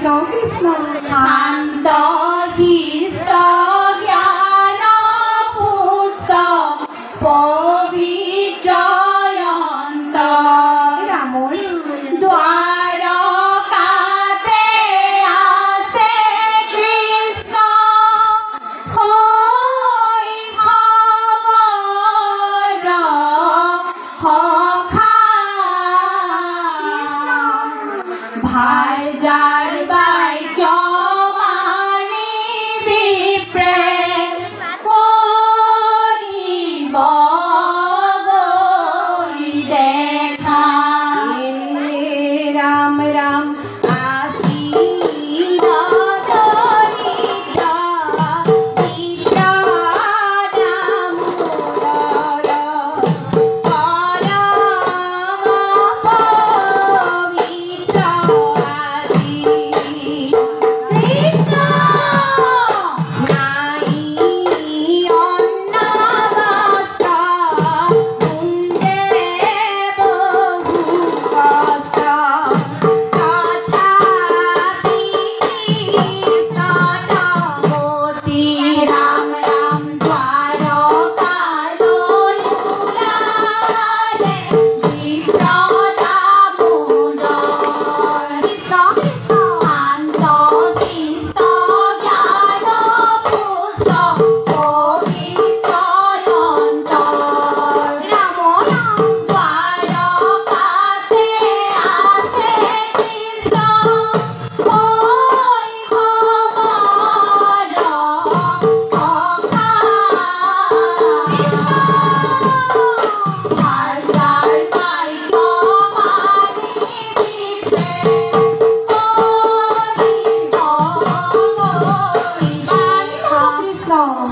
কৃষ্ণ কৃষ্ণ শান্ত শিষ্ট জ্ঞান পুষ্ট পবিত্ৰ অন্তৰ ৰামৰ দ্বাৰকাতে আছে কৃষ্ণ শৈশৱৰ সখা ভাৰ্যাৰ বাক্য মানি বিপ্ৰে কৰিব গৈ দেখা ৰাম ৰাম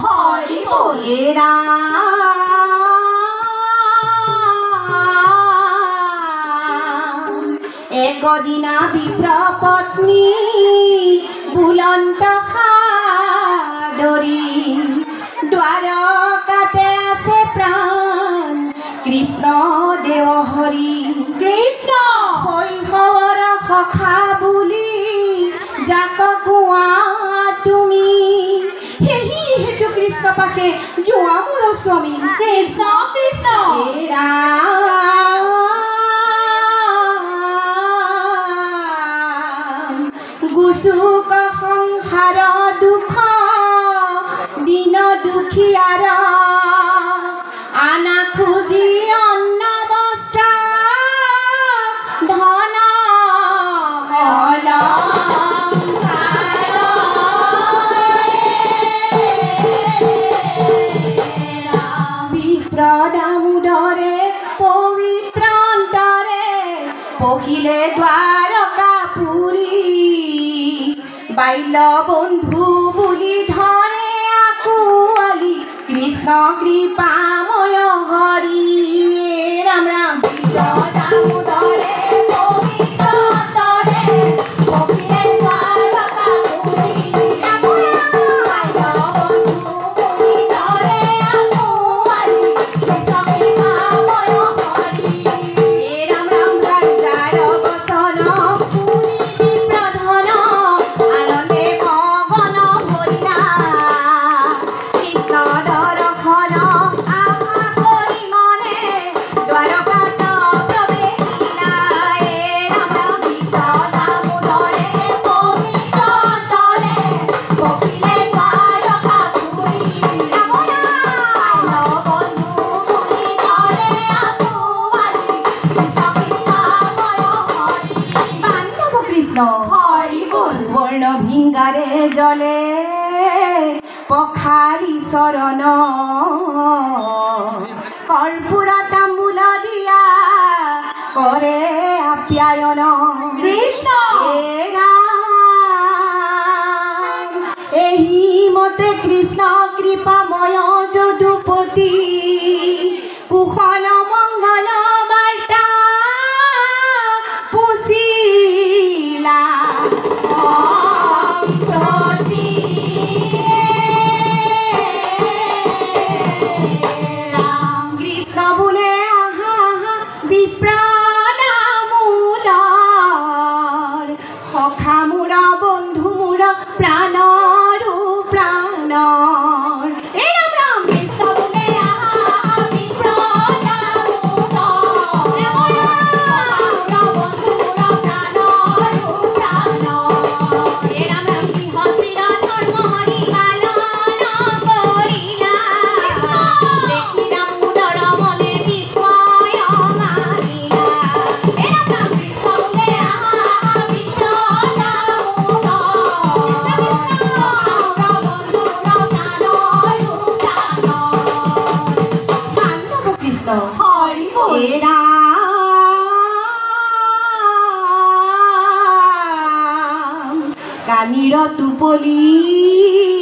হৰি বল একদিনা বিপ্ৰ পত্নী বুলন্ত সাদৰী দ্বাৰকাতে আছে প্ৰাণ কৃষ্ণ দেৱ হৰি কৃষ্ণ শৈশৱৰ সখা বুলি যাক কোৱা তুমি সেহি হেতু কৃষ্ণ পাশে যোৱা মোৰ স্বামী কৃষ্ণ কৃষ্ণ গুচুক সংসাৰ দুখ দিন দুখীয়াৰ আনা খুজি অন্ন বস্ত্ৰ ধন বিপ্ৰ দামোদৰে পবিত্ৰ অন্তৰে পহিলে দ্বাৰকাপুৰী বাল্য বন্ধু বুলি ধৰে আকুৱালি কৃষ্ণ কৃপাময় হৰি ৰাম ৰাম দামোদৰে পবিত্ৰ অন্তৰে পহিলে দ্বাৰকাপুৰী বাল্য বন্ধু বুলি ধৰে আকুৱালি কৃষ্ণ কৃপাময় হৰি ৰাম ৰাম ভাৰ্যাৰ বচন শুনি বিপ্ৰধন আনন্দে মগন হৈলা কৃষ্ণ দৰ্শন আশা কৰি মনে দ্বাৰকাত প্ৰৱেশিলা ৰাম ৰাম দামোদৰে পবিত্ৰ অন্তৰে পহিলে দ্বাৰকাপুৰী বাল্য বন্ধু বুলি ধৰে আকুৱালি কৃষ্ণ কৃপাময় হৰি বান্ধৱ কৃষ্ণ হৰি বল বৰ্ণ ভিংগাৰে জলে পখালি চৰণ কৰ্পূৰ তাম্বুল দিয়া কৰে আপ্যায়ন কৃষ্ণ এহি মতে কৃষ্ণ কৃপাময় যদুপতি কুশল মংগল বাৰ্তা পুছিলা প্ৰতি কৃষ্ণ বোলে আহা আহা বিপ্ৰ দামোদৰ সখা মূৰ ৰাণীৰ টোপলি